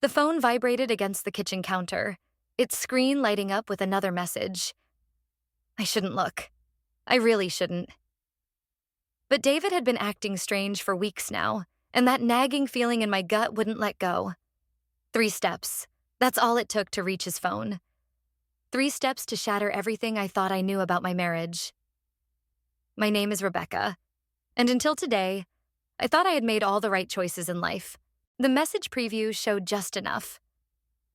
The phone vibrated against the kitchen counter, its screen lighting up with another message. I shouldn't look. I really shouldn't. But David had been acting strange for weeks now, and that nagging feeling in my gut wouldn't let go. 3 steps. That's all it took to reach his phone. 3 steps to shatter everything I thought I knew about my marriage. My name is Rebecca, and until today, I thought I had made all the right choices in life. The message preview showed just enough.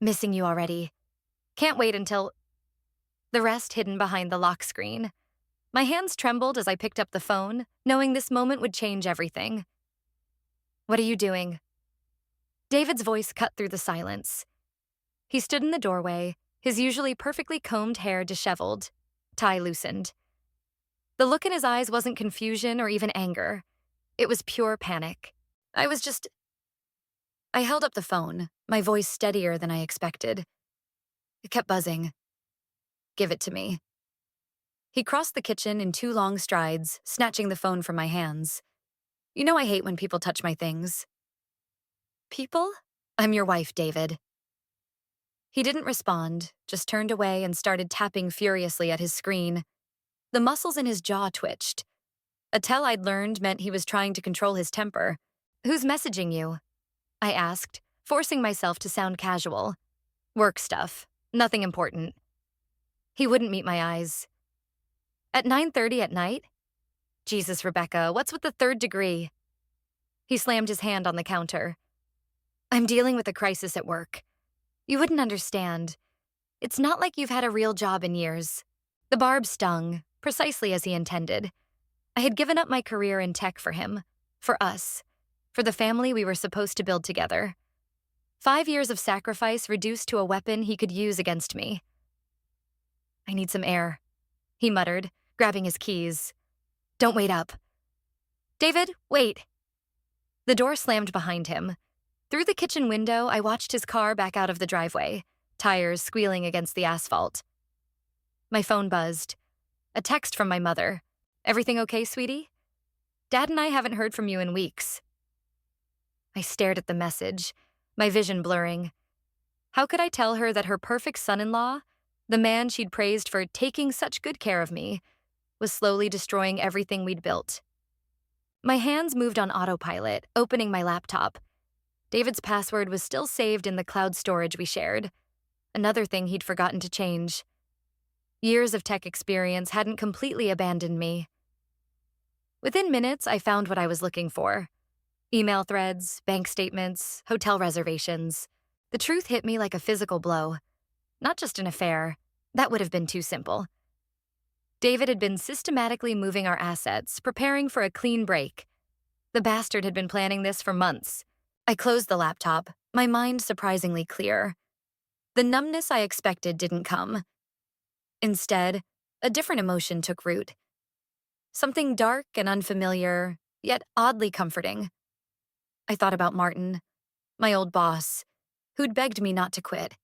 Missing you already. Can't wait until... The rest hidden behind the lock screen. My hands trembled as I picked up the phone, knowing this moment would change everything. What are you doing? David's voice cut through the silence. He stood in the doorway, his usually perfectly combed hair disheveled, tie loosened. The look in his eyes wasn't confusion or even anger. It was pure panic. I held up the phone, my voice steadier than I expected. It kept buzzing. Give it to me. He crossed the kitchen in 2 long strides, snatching the phone from my hands. You know I hate when people touch my things. People? I'm your wife, David. He didn't respond, just turned away and started tapping furiously at his screen. The muscles in his jaw twitched. A tell I'd learned meant he was trying to control his temper. Who's messaging you? I asked, forcing myself to sound casual. Work stuff. Nothing important. He wouldn't meet my eyes. At 9:30 at night? Jesus, Rebecca, what's with the 3rd degree? He slammed his hand on the counter. I'm dealing with a crisis at work. You wouldn't understand. It's not like you've had a real job in years. The barb stung, precisely as he intended. I had given up my career in tech for him, for us, for the family we were supposed to build together. 5 years of sacrifice reduced to a weapon he could use against me. I need some air, he muttered, grabbing his keys. Don't wait up. David, wait. The door slammed behind him. Through the kitchen window, I watched his car back out of the driveway, tires squealing against the asphalt. My phone buzzed. A text from my mother. Everything okay, sweetie? Dad and I haven't heard from you in weeks. I stared at the message, my vision blurring. How could I tell her that her perfect son-in-law, the man she'd praised for taking such good care of me, was slowly destroying everything we'd built? My hands moved on autopilot, opening my laptop. David's password was still saved in the cloud storage we shared, another thing he'd forgotten to change. Years of tech experience hadn't completely abandoned me. Within minutes, I found what I was looking for. Email threads, bank statements, hotel reservations. The truth hit me like a physical blow. Not just an affair. That would have been too simple. David had been systematically moving our assets, preparing for a clean break. The bastard had been planning this for months. I closed the laptop, my mind surprisingly clear. The numbness I expected didn't come. Instead, a different emotion took root. Something dark and unfamiliar, yet oddly comforting. I thought about Martin, my old boss, who'd begged me not to quit.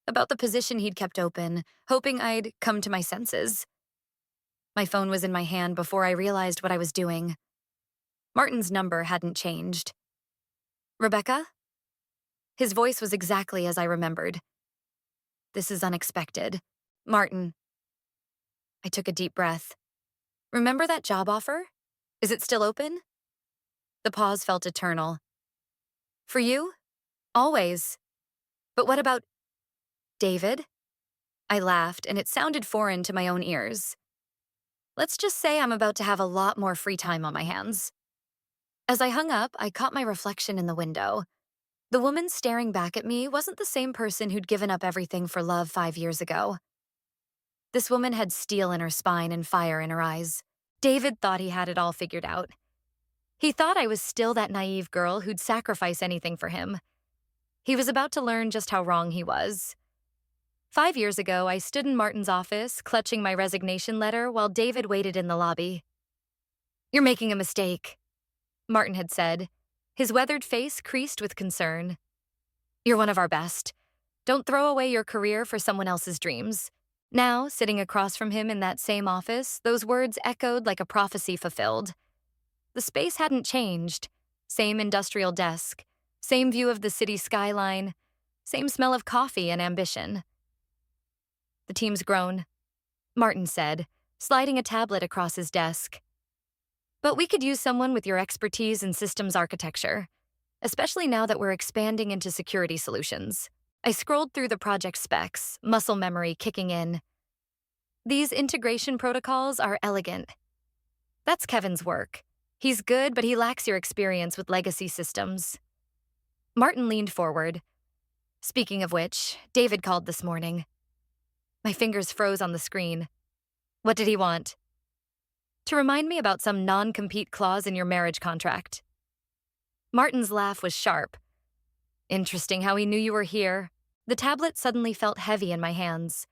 About the position he'd kept open, hoping I'd come to my senses. My phone was in my hand before I realized what I was doing. Martin's number hadn't changed. Rebecca? His voice was exactly as I remembered. This is unexpected. Martin. I took a deep breath. Remember that job offer? Is it still open? The pause felt eternal. For you? Always. But what about David? I laughed, and it sounded foreign to my own ears. Let's just say I'm about to have a lot more free time on my hands. As I hung up, I caught my reflection in the window. The woman staring back at me wasn't the same person who'd given up everything for love 5 years ago. This woman had steel in her spine and fire in her eyes. David thought he had it all figured out. He thought I was still that naive girl who'd sacrifice anything for him. He was about to learn just how wrong he was. 5 years ago, I stood in Martin's office, clutching my resignation letter while David waited in the lobby. You're making a mistake, Martin had said, his weathered face creased with concern. You're one of our best. Don't throw away your career for someone else's dreams. Now, sitting across from him in that same office, those words echoed like a prophecy fulfilled. The space hadn't changed. Same industrial desk, Same view of the city skyline, same smell of coffee and ambition. The team's grown, Martin said, sliding a tablet across his desk. But we could use someone with your expertise in systems architecture, especially now that we're expanding into security solutions. I scrolled through the project specs, muscle memory kicking in. These integration protocols are elegant. That's Kevin's work. He's good, but he lacks your experience with legacy systems. Martin leaned forward. Speaking of which, David called this morning. My fingers froze on the screen. What did he want? To remind me about some non-compete clause in your marriage contract. Martin's laugh was sharp. Interesting how he knew you were here. The tablet suddenly felt heavy in my hands.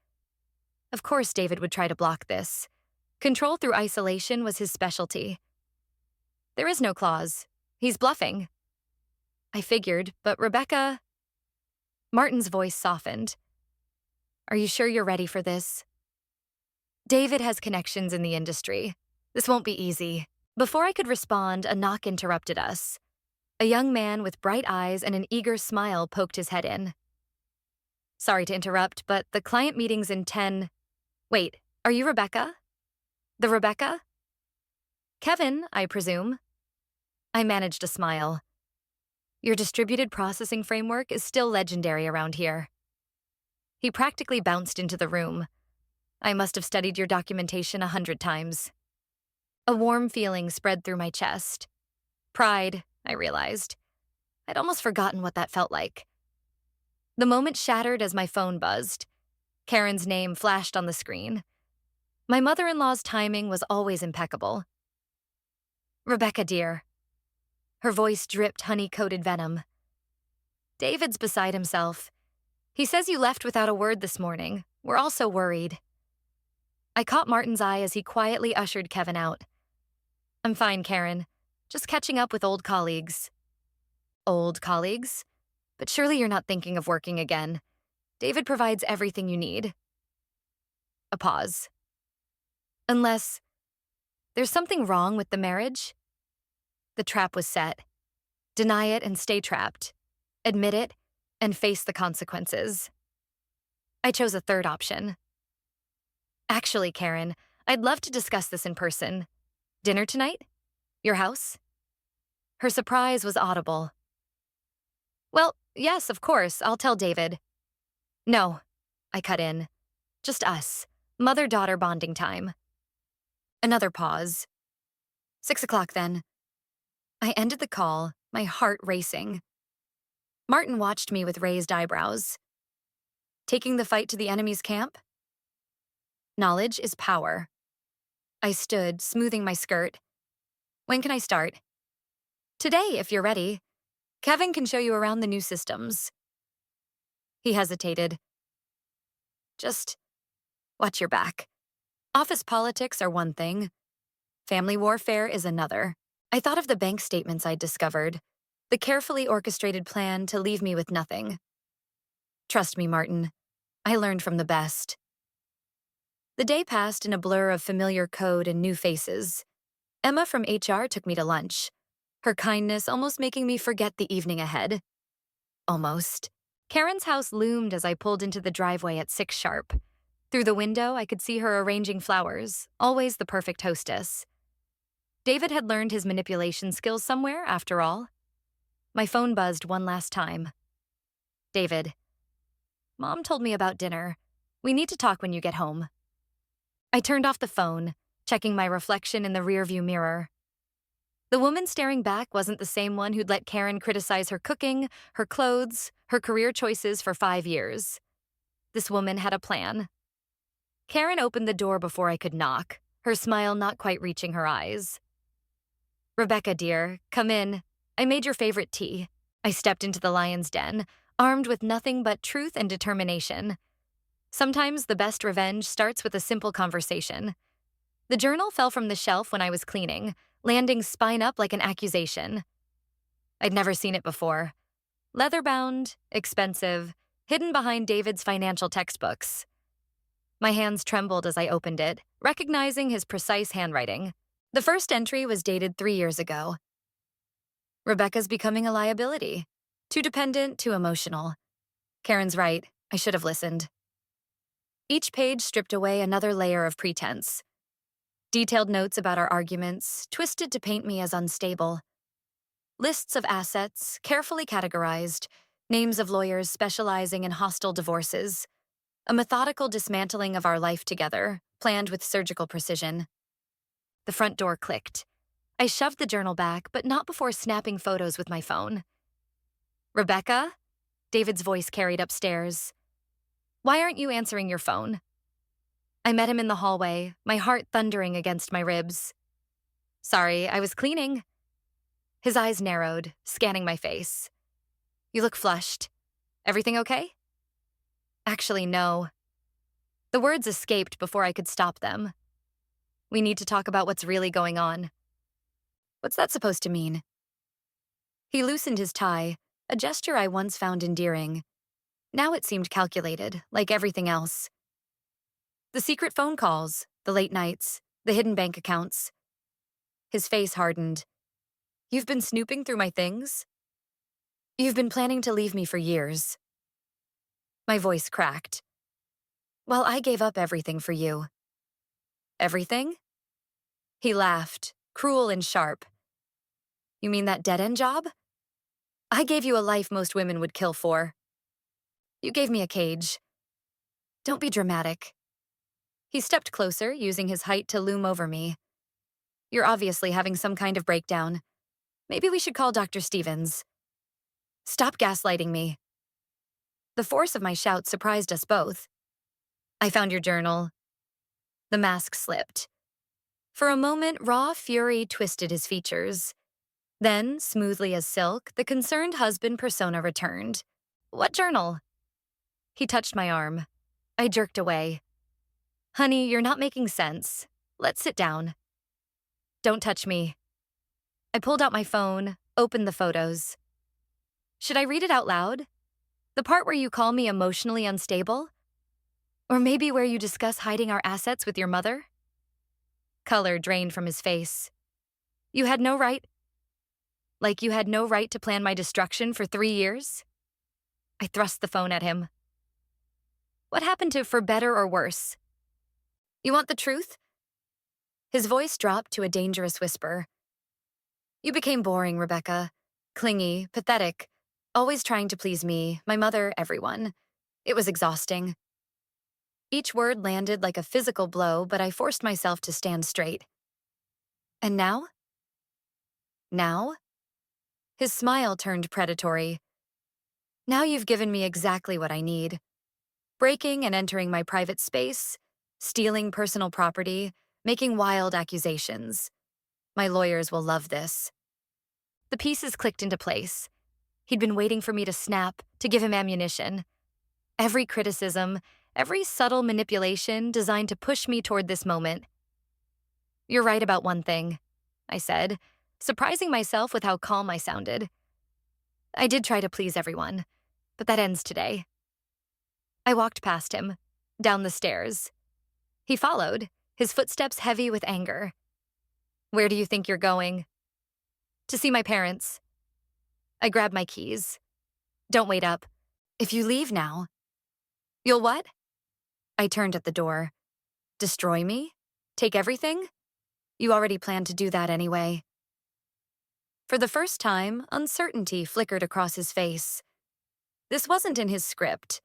Of course David would try to block this. Control through isolation was his specialty. There is no clause. He's bluffing. I figured, but Rebecca... Martin's voice softened. Are you sure you're ready for this? David has connections in the industry. This won't be easy. Before I could respond, a knock interrupted us. A young man with bright eyes and an eager smile poked his head in. Sorry to interrupt, but the client meeting's in 10... Wait, are you Rebecca? The Rebecca? Kevin, I presume. I managed a smile. Your distributed processing framework is still legendary around here. He practically bounced into the room. I must have studied your documentation 100 times. A warm feeling spread through my chest. Pride, I realized. I'd almost forgotten what that felt like. The moment shattered as my phone buzzed. Karen's name flashed on the screen. My mother-in-law's timing was always impeccable. Rebecca, dear. Her voice dripped honey-coated venom. David's beside himself. He says you left without a word this morning. We're all so worried. I caught Martin's eye as he quietly ushered Kevin out. I'm fine, Karen. Just catching up with old colleagues. Old colleagues? But surely you're not thinking of working again. David provides everything you need. A pause. Unless there's something wrong with the marriage? The trap was set. Deny it and stay trapped. Admit it and face the consequences. I chose a third option. Actually, Karen, I'd love to discuss this in person. Dinner tonight? Your house? Her surprise was audible. Well, yes, of course, I'll tell David. No, I cut in. Just us. Mother-daughter bonding time. Another pause. 6 o'clock then. I ended the call, my heart racing. Martin watched me with raised eyebrows. Taking the fight to the enemy's camp? Knowledge is power. I stood, smoothing my skirt. When can I start? Today, if you're ready. Kevin can show you around the new systems. He hesitated. Just watch your back. Office politics are one thing. Family warfare is another. I thought of the bank statements I'd discovered, the carefully orchestrated plan to leave me with nothing. Trust me, Martin. I learned from the best. The day passed in a blur of familiar code and new faces. Emma from HR took me to lunch, her kindness almost making me forget the evening ahead. Almost. Karen's house loomed as I pulled into the driveway at 6 sharp. Through the window, I could see her arranging flowers, always the perfect hostess. David had learned his manipulation skills somewhere, after all. My phone buzzed one last time. David. Mom told me about dinner. We need to talk when you get home. I turned off the phone, checking my reflection in the rearview mirror. The woman staring back wasn't the same one who'd let Karen criticize her cooking, her clothes, her career choices for 5 years. This woman had a plan. Karen opened the door before I could knock, her smile not quite reaching her eyes. Rebecca, dear, come in. I made your favorite tea. I stepped into the lion's den, armed with nothing but truth and determination. Sometimes the best revenge starts with a simple conversation. The journal fell from the shelf when I was cleaning, landing spine up like an accusation. I'd never seen it before. Leather-bound, expensive, hidden behind David's financial textbooks. My hands trembled as I opened it, recognizing his precise handwriting. The first entry was dated 3 years ago. Rebecca's becoming a liability. Too dependent, too emotional. Karen's right. I should have listened. Each page stripped away another layer of pretense. Detailed notes about our arguments, twisted to paint me as unstable. Lists of assets, carefully categorized, names of lawyers specializing in hostile divorces. A methodical dismantling of our life together, planned with surgical precision. The front door clicked. I shoved the journal back, but not before snapping photos with my phone. Rebecca? David's voice carried upstairs. Why aren't you answering your phone? I met him in the hallway, my heart thundering against my ribs. Sorry, I was cleaning. His eyes narrowed, scanning my face. You look flushed. Everything okay? Actually, no. The words escaped before I could stop them. We need to talk about what's really going on. What's that supposed to mean? He loosened his tie, a gesture I once found endearing. Now it seemed calculated, like everything else. The secret phone calls, the late nights, the hidden bank accounts. His face hardened. You've been snooping through my things? You've been planning to leave me for years. My voice cracked. Well, I gave up everything for you. Everything? He laughed, cruel and sharp. You mean that dead-end job? I gave you a life most women would kill for. You gave me a cage. Don't be dramatic. He stepped closer, using his height to loom over me. You're obviously having some kind of breakdown. Maybe we should call Dr. Stevens. Stop gaslighting me. The force of my shout surprised us both. I found your journal. The mask slipped. For a moment, raw fury twisted his features. Then, smoothly as silk, the concerned husband persona returned. What journal? He touched my arm. I jerked away. Honey, you're not making sense. Let's sit down. Don't touch me. I pulled out my phone, opened the photos. Should I read it out loud? The part where you call me emotionally unstable? Or maybe where you discuss hiding our assets with your mother? Color drained from his face. You had no right. Like you had no right to plan my destruction for 3 years? I thrust the phone at him. What happened to for better or worse? You want the truth? His voice dropped to a dangerous whisper. You became boring, Rebecca. Clingy, pathetic, always trying to please me, my mother, everyone. It was exhausting. Each word landed like a physical blow, but I forced myself to stand straight. And now? Now? His smile turned predatory. Now you've given me exactly what I need. Breaking and entering my private space, stealing personal property, making wild accusations. My lawyers will love this. The pieces clicked into place. He'd been waiting for me to snap, to give him ammunition. Every criticism, every subtle manipulation designed to push me toward this moment. You're right about one thing, I said, surprising myself with how calm I sounded. I did try to please everyone, but that ends today. I walked past him, down the stairs. He followed, his footsteps heavy with anger. Where do you think you're going? To see my parents. I grabbed my keys. Don't wait up. If you leave now. You'll what? I turned at the door. Destroy me? Take everything? You already planned to do that anyway. For the first time, uncertainty flickered across his face. This wasn't in his script.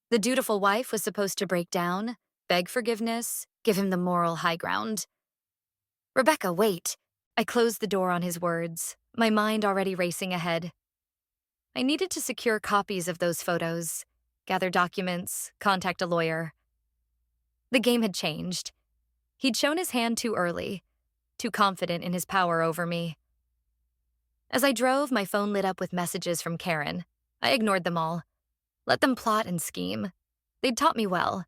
The dutiful wife was supposed to break down, beg forgiveness, give him the moral high ground. Rebecca, wait. I closed the door on his words, my mind already racing ahead. I needed to secure copies of those photos, gather documents, contact a lawyer. The game had changed. He'd shown his hand too early, too confident in his power over me. As I drove, my phone lit up with messages from Karen. I ignored them all. Let them plot and scheme. They'd taught me well.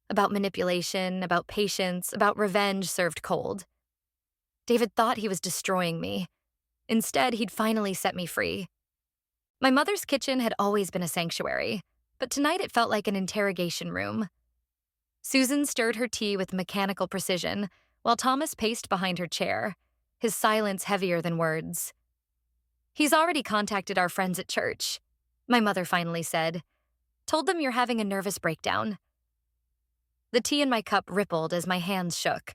About manipulation, about patience, about revenge served cold. David thought he was destroying me. Instead, he'd finally set me free. My mother's kitchen had always been a sanctuary, but tonight it felt like an interrogation room. Susan stirred her tea with mechanical precision, while Thomas paced behind her chair, his silence heavier than words. He's already contacted our friends at church. My mother finally said. Told them you're having a nervous breakdown. The tea in my cup rippled as my hands shook.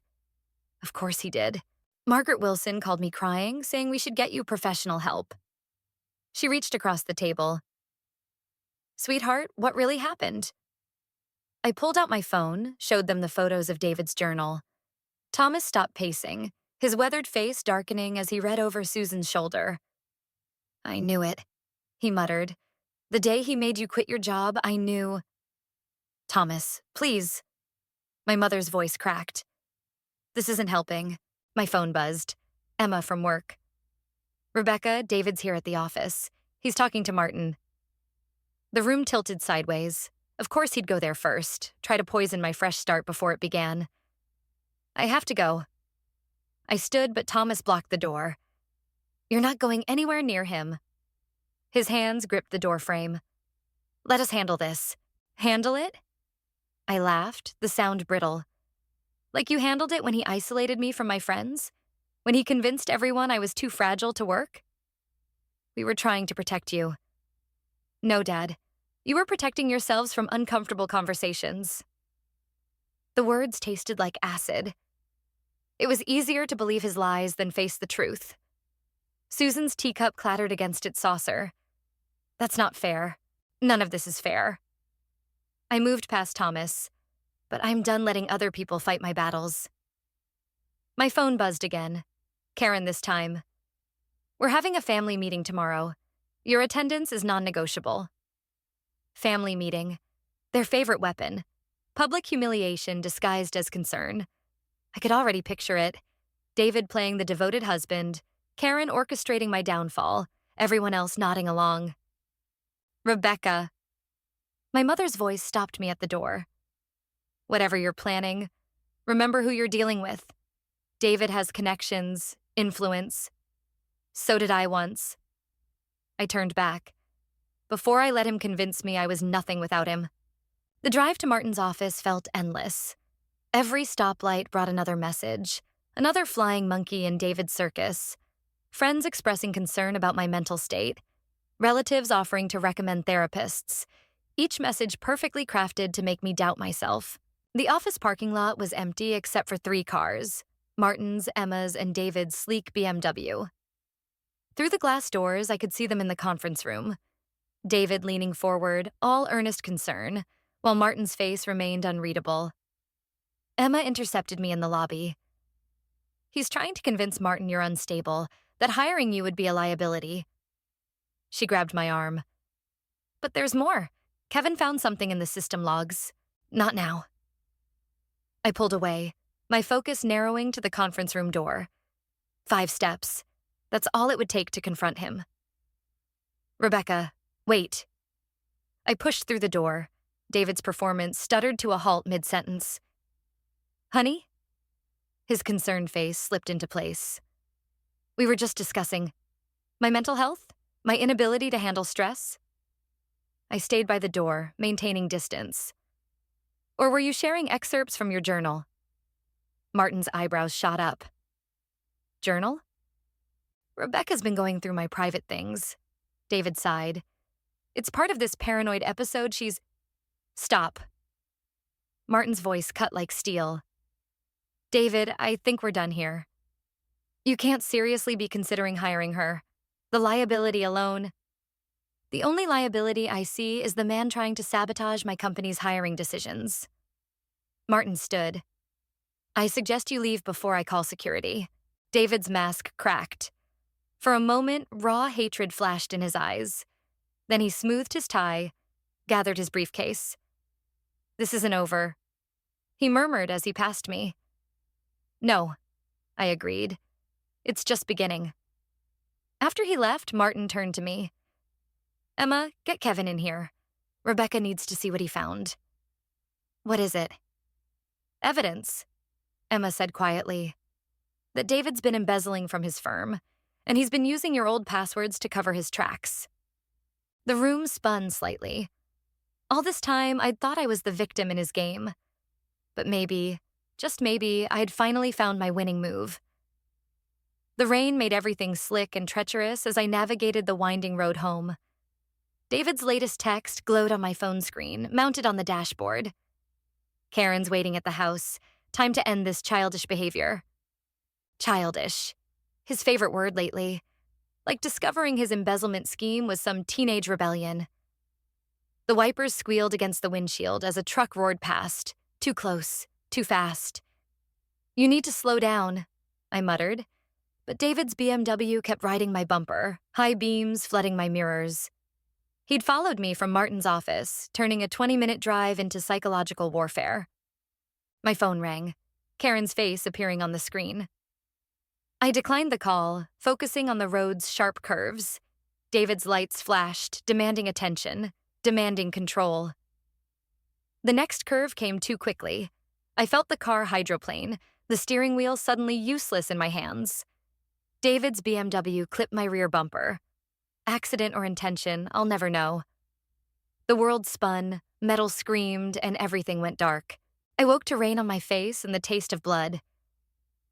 Of course he did. Margaret Wilson called me crying, saying we should get you professional help. She reached across the table. Sweetheart, what really happened? I pulled out my phone, showed them the photos of David's journal. Thomas stopped pacing, his weathered face darkening as he read over Susan's shoulder. I knew it, he muttered. The day he made you quit your job, I knew. Thomas, please. My mother's voice cracked. This isn't helping. My phone buzzed. Emma from work. Rebecca, David's here at the office. He's talking to Martin. The room tilted sideways. Of course he'd go there first, try to poison my fresh start before it began. I have to go. I stood, but Thomas blocked the door. You're not going anywhere near him. His hands gripped the door frame. Let us handle this. Handle it? I laughed, the sound brittle. Like you handled it when he isolated me from my friends? When he convinced everyone I was too fragile to work? We were trying to protect you. No, Dad. You were protecting yourselves from uncomfortable conversations. The words tasted like acid. It was easier to believe his lies than face the truth. Susan's teacup clattered against its saucer. That's not fair. None of this is fair. I moved past Thomas, but I'm done letting other people fight my battles. My phone buzzed again. Karen this time. We're having a family meeting tomorrow. Your attendance is non-negotiable. Family meeting. Their favorite weapon. Public humiliation disguised as concern. I could already picture it. David playing the devoted husband, Karen orchestrating my downfall, everyone else nodding along. Rebecca. My mother's voice stopped me at the door. Whatever you're planning, remember who you're dealing with. David has connections, influence. So did I once. I turned back. Before I let him convince me I was nothing without him. The drive to Martin's office felt endless. Every stoplight brought another message, another flying monkey in David's circus. Friends expressing concern about my mental state. Relatives offering to recommend therapists. Each message perfectly crafted to make me doubt myself. The office parking lot was empty except for 3 cars. Martin's, Emma's, and David's sleek BMW. Through the glass doors, I could see them in the conference room. David leaning forward, all earnest concern, while Martin's face remained unreadable. Emma intercepted me in the lobby. He's trying to convince Martin you're unstable, that hiring you would be a liability. She grabbed my arm. But there's more. Kevin found something in the system logs. Not now. I pulled away, my focus narrowing to the conference room door. 5 steps. That's all it would take to confront him. Rebecca, wait. I pushed through the door. David's performance stuttered to a halt mid-sentence. Honey? His concerned face slipped into place. We were just discussing my mental health, my inability to handle stress. I stayed by the door, maintaining distance. Or were you sharing excerpts from your journal? Martin's eyebrows shot up. Journal? Rebecca's been going through my private things. David sighed. It's part of this paranoid episode she's... Stop. Martin's voice cut like steel. David, I think we're done here. You can't seriously be considering hiring her. The liability alone. The only liability I see is the man trying to sabotage my company's hiring decisions. Martin stood. I suggest you leave before I call security. David's mask cracked. For a moment, raw hatred flashed in his eyes. Then he smoothed his tie, gathered his briefcase. This isn't over. He murmured as he passed me. No, I agreed. It's just beginning. After he left, Martin turned to me. Emma, get Kevin in here. Rebecca needs to see what he found. What is it? Evidence, Emma said quietly. That David's been embezzling from his firm, and he's been using your old passwords to cover his tracks. The room spun slightly. All this time, I'd thought I was the victim in his game. But maybe, just maybe, I'd finally found my winning move. The rain made everything slick and treacherous as I navigated the winding road home. David's latest text glowed on my phone screen, mounted on the dashboard. Karen's waiting at the house. Time to end this childish behavior. Childish. His favorite word lately. Like discovering his embezzlement scheme was some teenage rebellion. The wipers squealed against the windshield as a truck roared past. Too close. Too fast. "You need to slow down," I muttered. But David's BMW kept riding my bumper, high beams flooding my mirrors. He'd followed me from Martin's office, turning a 20-minute drive into psychological warfare. My phone rang, Karen's face appearing on the screen. I declined the call, focusing on the road's sharp curves. David's lights flashed, demanding attention, demanding control. The next curve came too quickly. I felt the car hydroplane, the steering wheel suddenly useless in my hands. David's BMW clipped my rear bumper. Accident or intention, I'll never know. The world spun, metal screamed, and everything went dark. I woke to rain on my face and the taste of blood.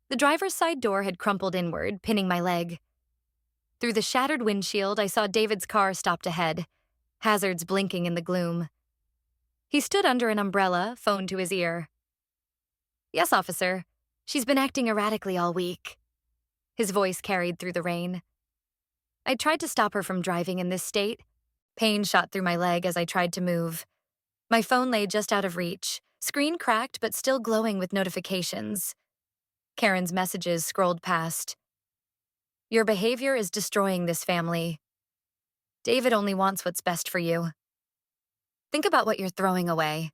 The driver's side door had crumpled inward, pinning my leg. Through the shattered windshield, I saw David's car stopped ahead, hazards blinking in the gloom. He stood under an umbrella, phone to his ear. "Yes, officer. She's been acting erratically all week." His voice carried through the rain. I tried to stop her from driving in this state. Pain shot through my leg as I tried to move. My phone lay just out of reach, screen cracked but still glowing with notifications. Karen's messages scrolled past. "Your behavior is destroying this family. David only wants what's best for you. Think about what you're throwing away."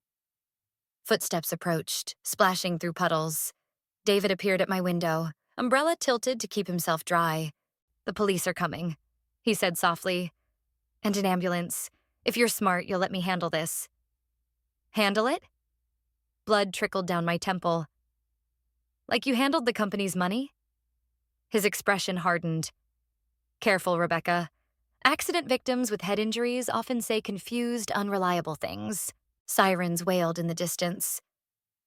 Footsteps approached, splashing through puddles. David appeared at my window, umbrella tilted to keep himself dry. "The police are coming," he said softly. "And an ambulance. If you're smart, you'll let me handle this." "Handle it?" Blood trickled down my temple. "Like you handled the company's money?" His expression hardened. "Careful, Rebecca. Accident victims with head injuries often say confused, unreliable things." Sirens wailed in the distance.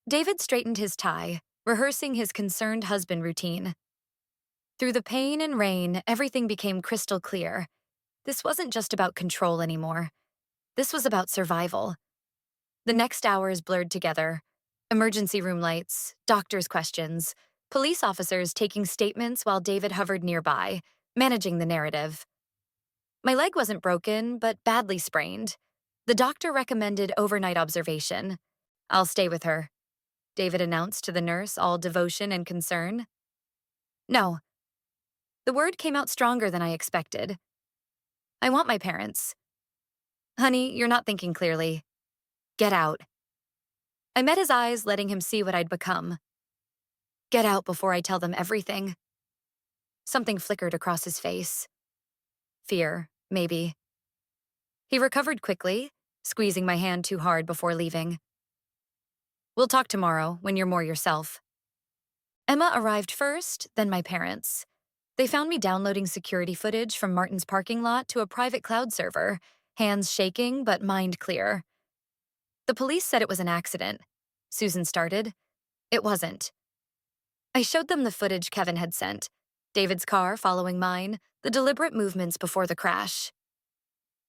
David straightened his tie, rehearsing his concerned husband routine. Through the pain and rain, everything became crystal clear. This wasn't just about control anymore. This was about survival. The next hours blurred together. Emergency room lights, doctors' questions, police officers taking statements while David hovered nearby, managing the narrative. My leg wasn't broken, but badly sprained. The doctor recommended overnight observation. "I'll stay with her," David announced to the nurse, all devotion and concern. "No." The word came out stronger than I expected. "I want my parents." "Honey, you're not thinking clearly. Get out." I met his eyes, letting him see what I'd become. "Get out before I tell them everything." Something flickered across his face. Fear, maybe. He recovered quickly, squeezing my hand too hard before leaving. "We'll talk tomorrow, when you're more yourself." Emma arrived first, then my parents. They found me downloading security footage from Martin's parking lot to a private cloud server, hands shaking but mind clear. "The police said it was an accident," Susan started. "It wasn't." I showed them the footage Kevin had sent, David's car following mine, the deliberate movements before the crash.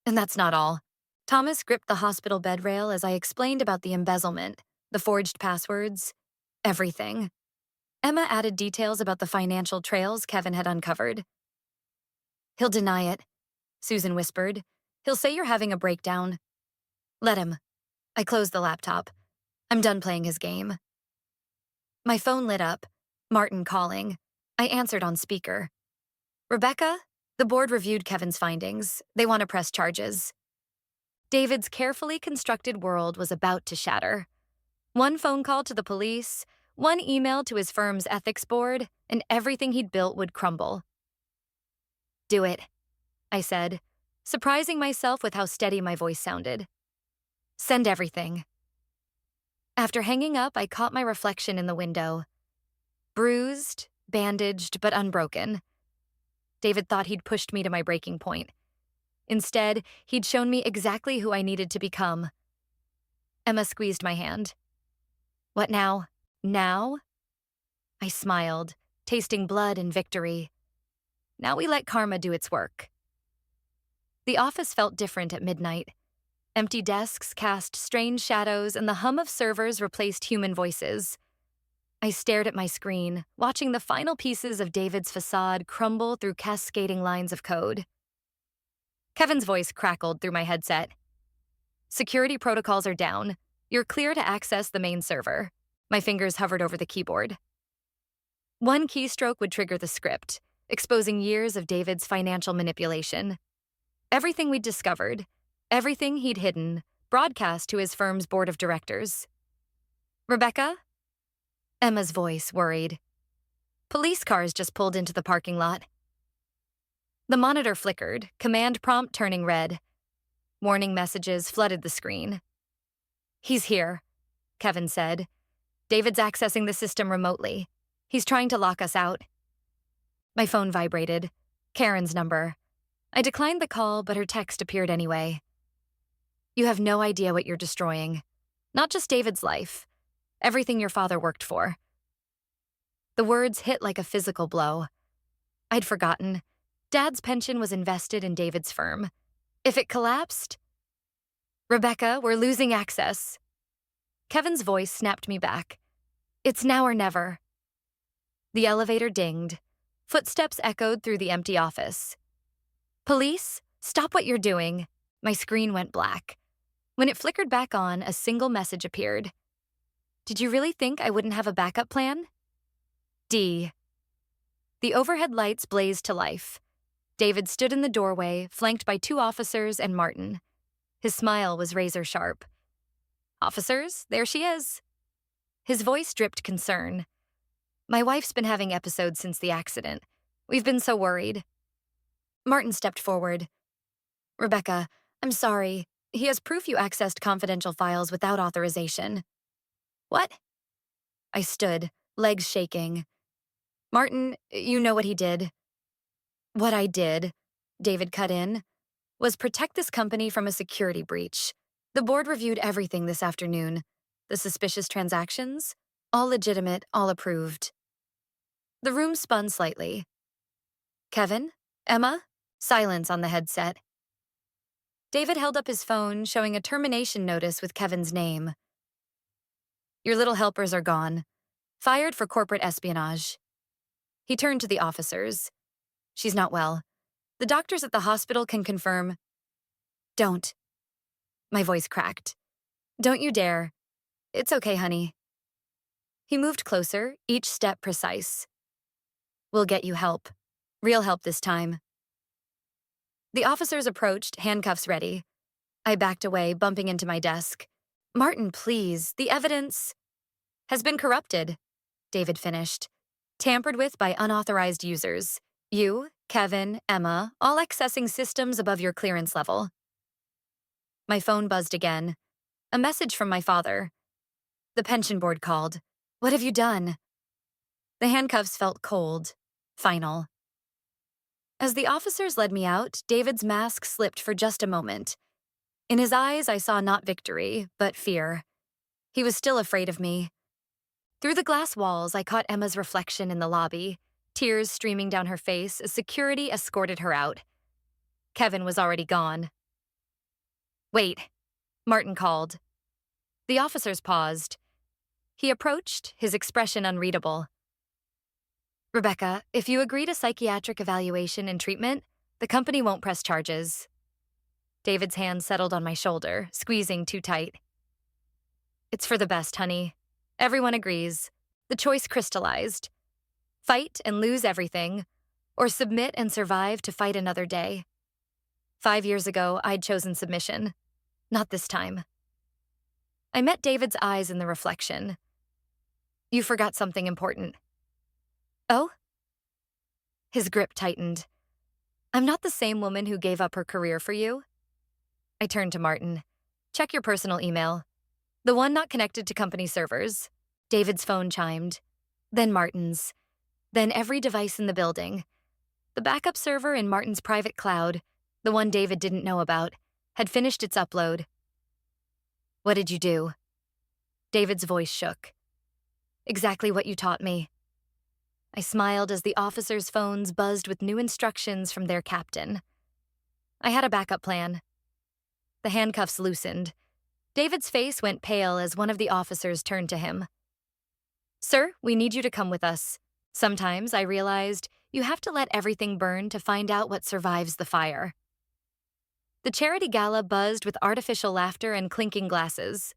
And that's not all. Thomas gripped the hospital bed rail as I explained about the embezzlement, the forged passwords, everything. Emma added details about the financial trails Kevin had uncovered. "He'll deny it," Susan whispered. "He'll say you're having a breakdown." "Let him." I closed the laptop. I'm done playing his game. My phone lit up. Martin calling. I answered on speaker. "Rebecca, the board reviewed Kevin's findings. They want to press charges." David's carefully constructed world was about to shatter. One phone call to the police, one email to his firm's ethics board, and everything he'd built would crumble. "Do it," I said, surprising myself with how steady my voice sounded. "Send everything." After hanging up, I caught my reflection in the window. Bruised, bandaged, but unbroken. David thought he'd pushed me to my breaking point. Instead, he'd shown me exactly who I needed to become. Emma squeezed my hand. "What now? Now?" I smiled, tasting blood and victory. Now we let karma do its work. The office felt different at midnight. Empty desks cast strange shadows, and the hum of servers replaced human voices. I stared at my screen, watching the final pieces of David's facade crumble through cascading lines of code. Kevin's voice crackled through my headset. "Security protocols are down. You're clear to access the main server." My fingers hovered over the keyboard. One keystroke would trigger the script, exposing years of David's financial manipulation. Everything we'd discovered, everything he'd hidden, broadcast to his firm's board of directors. "Rebecca?" Emma's voice worried. "Police cars just pulled into the parking lot." The monitor flickered, command prompt turning red. Warning messages flooded the screen. "He's here," Kevin said. "David's accessing the system remotely. He's trying to lock us out." My phone vibrated. Karen's number. I declined the call, but her text appeared anyway. "You have no idea what you're destroying. Not just David's life. Everything your father worked for." The words hit like a physical blow. I'd forgotten. Dad's pension was invested in David's firm. If it collapsed... "Rebecca, we're losing access." Kevin's voice snapped me back. "It's now or never." The elevator dinged. Footsteps echoed through the empty office. "Police, stop what you're doing." My screen went black. When it flickered back on, a single message appeared. "Did you really think I wouldn't have a backup plan?" D. The overhead lights blazed to life. David stood in the doorway, flanked by 2 officers and Martin. His smile was razor sharp. "Officers, there she is." His voice dripped concern. "My wife's been having episodes since the accident. We've been so worried." Martin stepped forward. "Rebecca, I'm sorry. He has proof you accessed confidential files without authorization." "What?" I stood, legs shaking. "Martin, you know what he did." "What I did," David cut in, "was protect this company from a security breach. The board reviewed everything this afternoon. The suspicious transactions, all legitimate, all approved." The room spun slightly. "Kevin? Emma?" Silence on the headset. David held up his phone, showing a termination notice with Kevin's name. "Your little helpers are gone. Fired for corporate espionage." He turned to the officers. "She's not well. The doctors at the hospital can confirm." "Don't." My voice cracked. "Don't you dare. It's okay, honey." He moved closer, each step precise. "We'll get you help. Real help this time." The officers approached, handcuffs ready. I backed away, bumping into my desk. "Martin, please. The evidence has been corrupted," David finished. "Tampered with by unauthorized users. You, Kevin, Emma, all accessing systems above your clearance level." My phone buzzed again. A message from my father. "The pension board called. What have you done?" The handcuffs felt cold, final. As the officers led me out, David's mask slipped for just a moment. In his eyes, I saw not victory, but fear. He was still afraid of me. Through the glass walls, I caught Emma's reflection in the lobby, tears streaming down her face as security escorted her out. Kevin was already gone. "Wait," Martin called. The officers paused. He approached, his expression unreadable. "Rebecca, if you agree to psychiatric evaluation and treatment, the company won't press charges." David's hand settled on my shoulder, squeezing too tight. "It's for the best, honey. Everyone agrees. The choice crystallized. Fight and lose everything, or submit and survive to fight another day. 5 years ago, I'd chosen submission. Not this time." I met David's eyes in the reflection. "You forgot something important." "Oh?" His grip tightened. "I'm not the same woman who gave up her career for you." I turned to Martin. "Check your personal email. The one not connected to company servers." David's phone chimed. Then Martin's. Then every device in the building. The backup server in Martin's private cloud, the one David didn't know about, had finished its upload. "What did you do?" David's voice shook. "Exactly what you taught me." I smiled as the officers' phones buzzed with new instructions from their captain. I had a backup plan. The handcuffs loosened. David's face went pale as one of the officers turned to him. Sir, we need you to come with us. Sometimes, I realized, you have to let everything burn to find out what survives the fire. The charity gala buzzed with artificial laughter and clinking glasses.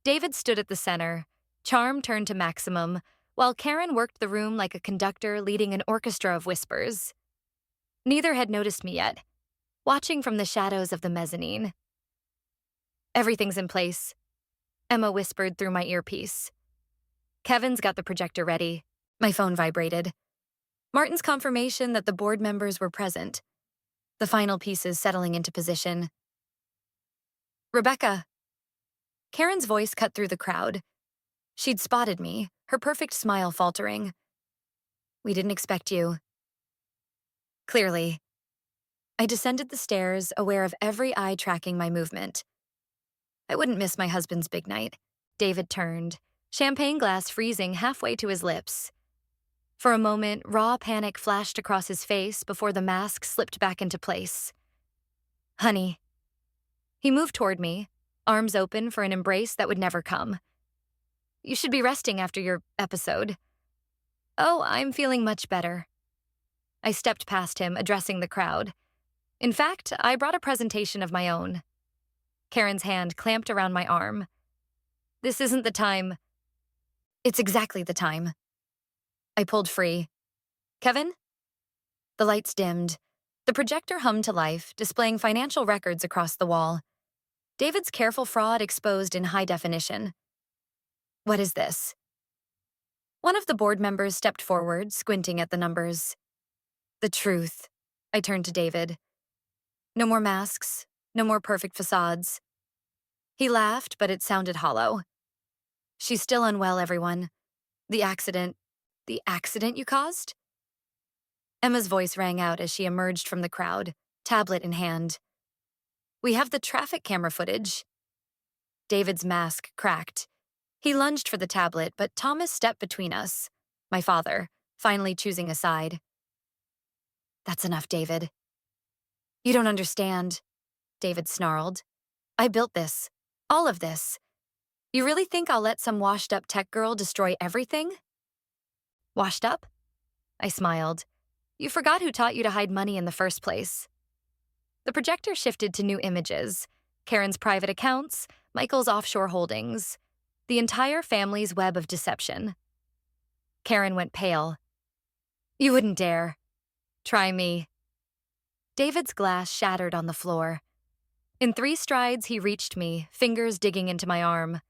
David stood at the center, charm turned to maximum, while Karen worked the room like a conductor leading an orchestra of whispers. Neither had noticed me yet, watching from the shadows of the mezzanine. Everything's in place, Emma whispered through my earpiece. Kevin's got the projector ready. My phone vibrated. Martin's confirmation that the board members were present. The final pieces settling into position. Rebecca. Karen's voice cut through the crowd. She'd spotted me, her perfect smile faltering. We didn't expect you. Clearly. I descended the stairs, aware of every eye tracking my movement. I wouldn't miss my husband's big night. David turned, champagne glass freezing halfway to his lips. For a moment, raw panic flashed across his face before the mask slipped back into place. Honey. He moved toward me, arms open for an embrace that would never come. You should be resting after your episode. Oh, I'm feeling much better. I stepped past him, addressing the crowd. In fact, I brought a presentation of my own. Karen's hand clamped around my arm. This isn't the time. It's exactly the time. I pulled free. Kevin? The lights dimmed. The projector hummed to life, displaying financial records across the wall. David's careful fraud exposed in high definition. What is this? One of the board members stepped forward, squinting at the numbers. The truth. I turned to David. No more masks, no more perfect facades. He laughed, but it sounded hollow. She's still unwell, everyone. The accident you caused? Emma's voice rang out as she emerged from the crowd, tablet in hand. We have the traffic camera footage. David's mask cracked. He lunged for the tablet, but Thomas stepped between us, my father, finally choosing a side. That's enough, David. You don't understand, David snarled. I built this. All of this. You really think I'll let some washed-up tech girl destroy everything? Washed up? I smiled. You forgot who taught you to hide money in the first place. The projector shifted to new images. Karen's private accounts, Michael's offshore holdings, the entire family's web of deception. Karen went pale. You wouldn't dare. Try me. David's glass shattered on the floor. In 3 strides, he reached me, fingers digging into my arm.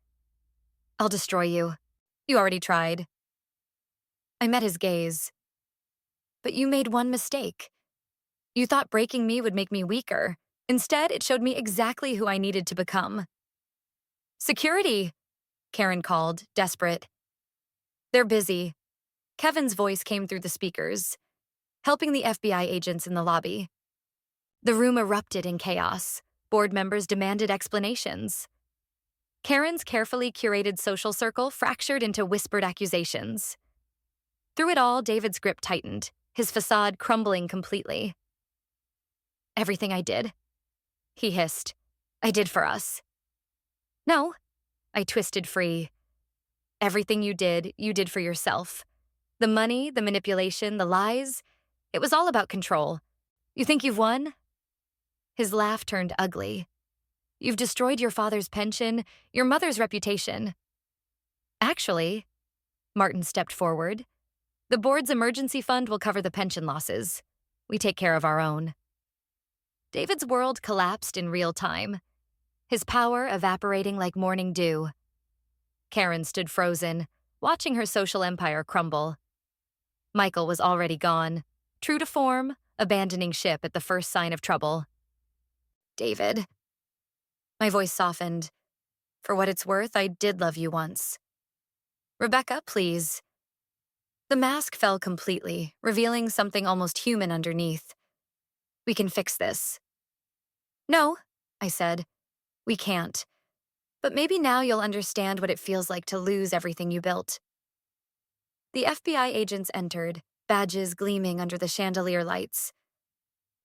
I'll destroy you. You already tried. I met his gaze. But you made one mistake. You thought breaking me would make me weaker. Instead, it showed me exactly who I needed to become. Security, Karen called, desperate. They're busy. Kevin's voice came through the speakers, helping the FBI agents in the lobby. The room erupted in chaos. Board members demanded explanations. Karen's carefully curated social circle fractured into whispered accusations. Through it all, David's grip tightened, his facade crumbling completely. Everything I did, he hissed, I did for us. No, I twisted free. Everything you did for yourself. The money, the manipulation, the lies, it was all about control. You think you've won? His laugh turned ugly. You've destroyed your father's pension, your mother's reputation. Actually, Martin stepped forward. The board's emergency fund will cover the pension losses. We take care of our own. David's world collapsed in real time, his power evaporating like morning dew. Karen stood frozen, watching her social empire crumble. Michael was already gone, true to form, abandoning ship at the first sign of trouble. David. My voice softened. For what it's worth, I did love you once. Rebecca, please. The mask fell completely, revealing something almost human underneath. We can fix this. No, I said. We can't. But maybe now you'll understand what it feels like to lose everything you built. The FBI agents entered, badges gleaming under the chandelier lights.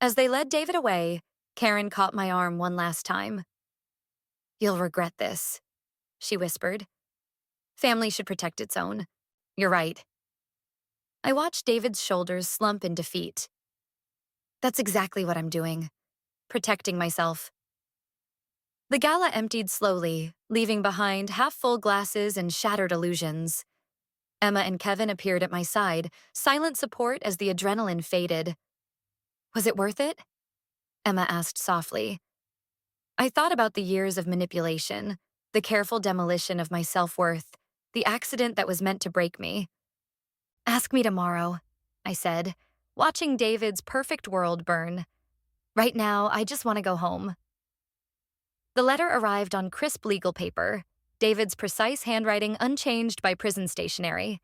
As they led David away, Karen caught my arm one last time. "You'll regret this," she whispered. "Family should protect its own." "You're right." I watched David's shoulders slump in defeat. "That's exactly what I'm doing. Protecting myself." The gala emptied slowly, leaving behind half-full glasses and shattered illusions. Emma and Kevin appeared at my side, silent support as the adrenaline faded. "Was it worth it?" Emma asked softly. I thought about the years of manipulation, the careful demolition of my self-worth, the accident that was meant to break me. "Ask me tomorrow," I said, watching David's perfect world burn. "Right now, I just want to go home." The letter arrived on crisp legal paper, David's precise handwriting unchanged by prison stationery.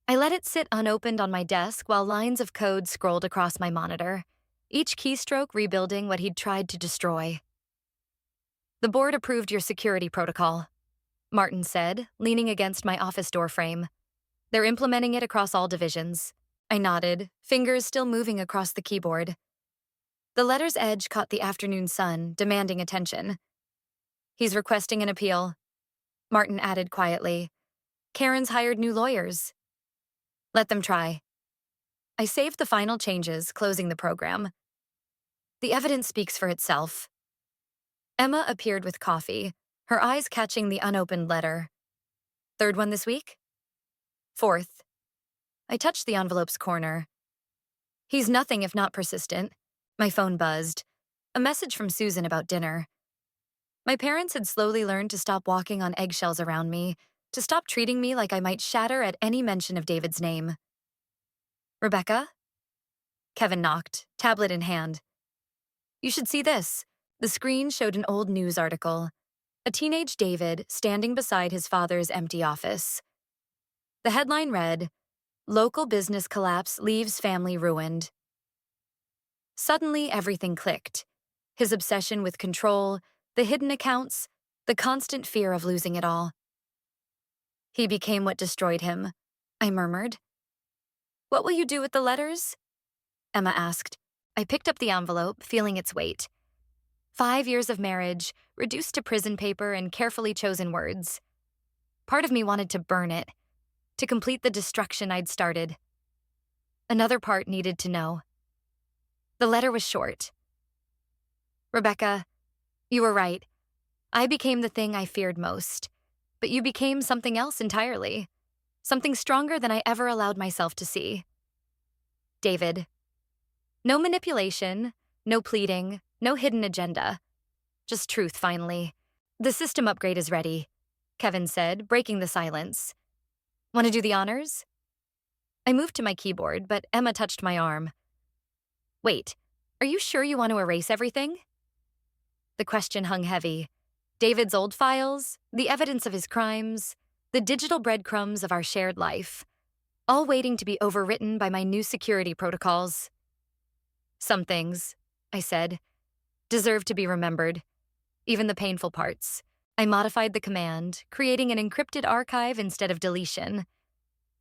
I let it sit unopened on my desk while lines of code scrolled across my monitor, each keystroke rebuilding what he'd tried to destroy. "The board approved your security protocol," Martin said, leaning against my office door frame. "They're implementing it across all divisions." I nodded, fingers still moving across the keyboard. The letter's edge caught the afternoon sun, demanding attention. "He's requesting an appeal," Martin added quietly. "Karen's hired new lawyers." "Let them try." I saved the final changes, closing the program. "The evidence speaks for itself." Emma appeared with coffee, her eyes catching the unopened letter. "Third one this week?" "Fourth." I touched the envelope's corner. "He's nothing if not persistent." My phone buzzed. A message from Susan about dinner. My parents had slowly learned to stop walking on eggshells around me, to stop treating me like I might shatter at any mention of David's name. "Rebecca?" Kevin knocked, tablet in hand. "You should see this." The screen showed an old news article. A teenage David standing beside his father's empty office. The headline read, "Local business collapse leaves family ruined." Suddenly, everything clicked. His obsession with control, the hidden accounts, the constant fear of losing it all. "He became what destroyed him," I murmured. "What will you do with the letters?" Emma asked. I picked up the envelope, feeling its weight. 5 years of marriage, reduced to prison paper and carefully chosen words. Part of me wanted to burn it, to complete the destruction I'd started. Another part needed to know. The letter was short. "Rebecca, you were right. I became the thing I feared most, but you became something else entirely, something stronger than I ever allowed myself to see. David." No manipulation, no pleading, no hidden agenda. Just truth, finally. "The system upgrade is ready," Kevin said, breaking the silence. "Want to do the honors?" I moved to my keyboard, but Emma touched my arm. "Wait, are you sure you want to erase everything?" The question hung heavy. David's old files, the evidence of his crimes, the digital breadcrumbs of our shared life, all waiting to be overwritten by my new security protocols. "Some things," I said, "deserve to be remembered, even the painful parts." I modified the command, creating an encrypted archive instead of deletion.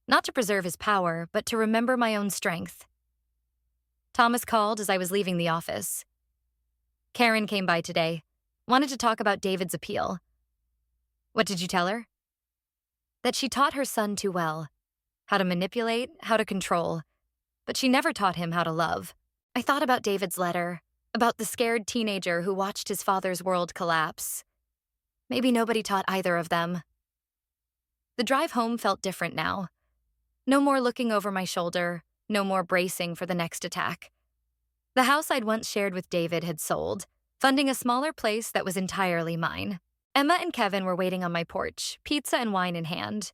Not to preserve his power, but to remember my own strength. Thomas called as I was leaving the office. "Karen came by today. Wanted to talk about David's appeal." "What did you tell her?" "That she taught her son too well. How to manipulate, how to control. But she never taught him how to love." I thought about David's letter, about the scared teenager who watched his father's world collapse. Maybe nobody taught either of them. The drive home felt different now. No more looking over my shoulder, no more bracing for the next attack. The house I'd once shared with David had sold, funding a smaller place that was entirely mine. Emma and Kevin were waiting on my porch, pizza and wine in hand.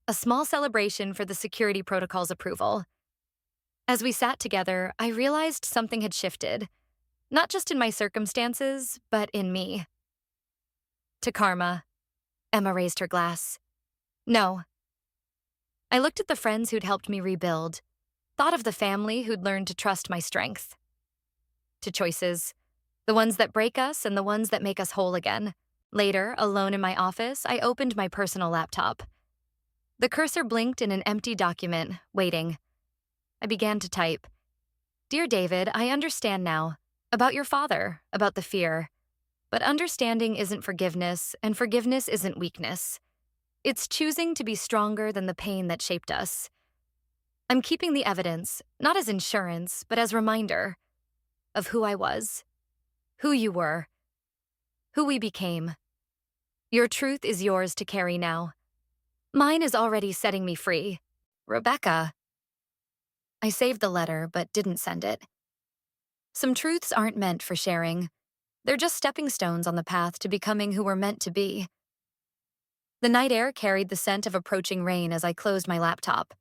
A small celebration for the security protocol's approval. As we sat together, I realized something had shifted. Not just in my circumstances, but in me. "To karma." Emma raised her glass. "No." I looked at the friends who'd helped me rebuild, thought of the family who'd learned to trust my strength. "To choices. The ones that break us and the ones that make us whole again." Later, alone in my office, I opened my personal laptop. The cursor blinked in an empty document, waiting. I began to type. Dear David, I understand now. About your father, about the fear. But understanding isn't forgiveness, and forgiveness isn't weakness. It's choosing to be stronger than the pain that shaped us. I'm keeping the evidence, not as insurance, but as reminder of who I was, who you were, who we became. Your truth is yours to carry now. Mine is already setting me free. Rebecca. I saved the letter, but didn't send it. Some truths aren't meant for sharing. They're just stepping stones on the path to becoming who we're meant to be. The night air carried the scent of approaching rain as I closed my laptop.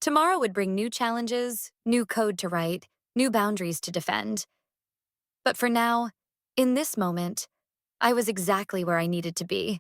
Tomorrow would bring new challenges, new code to write, new boundaries to defend. But for now, in this moment, I was exactly where I needed to be.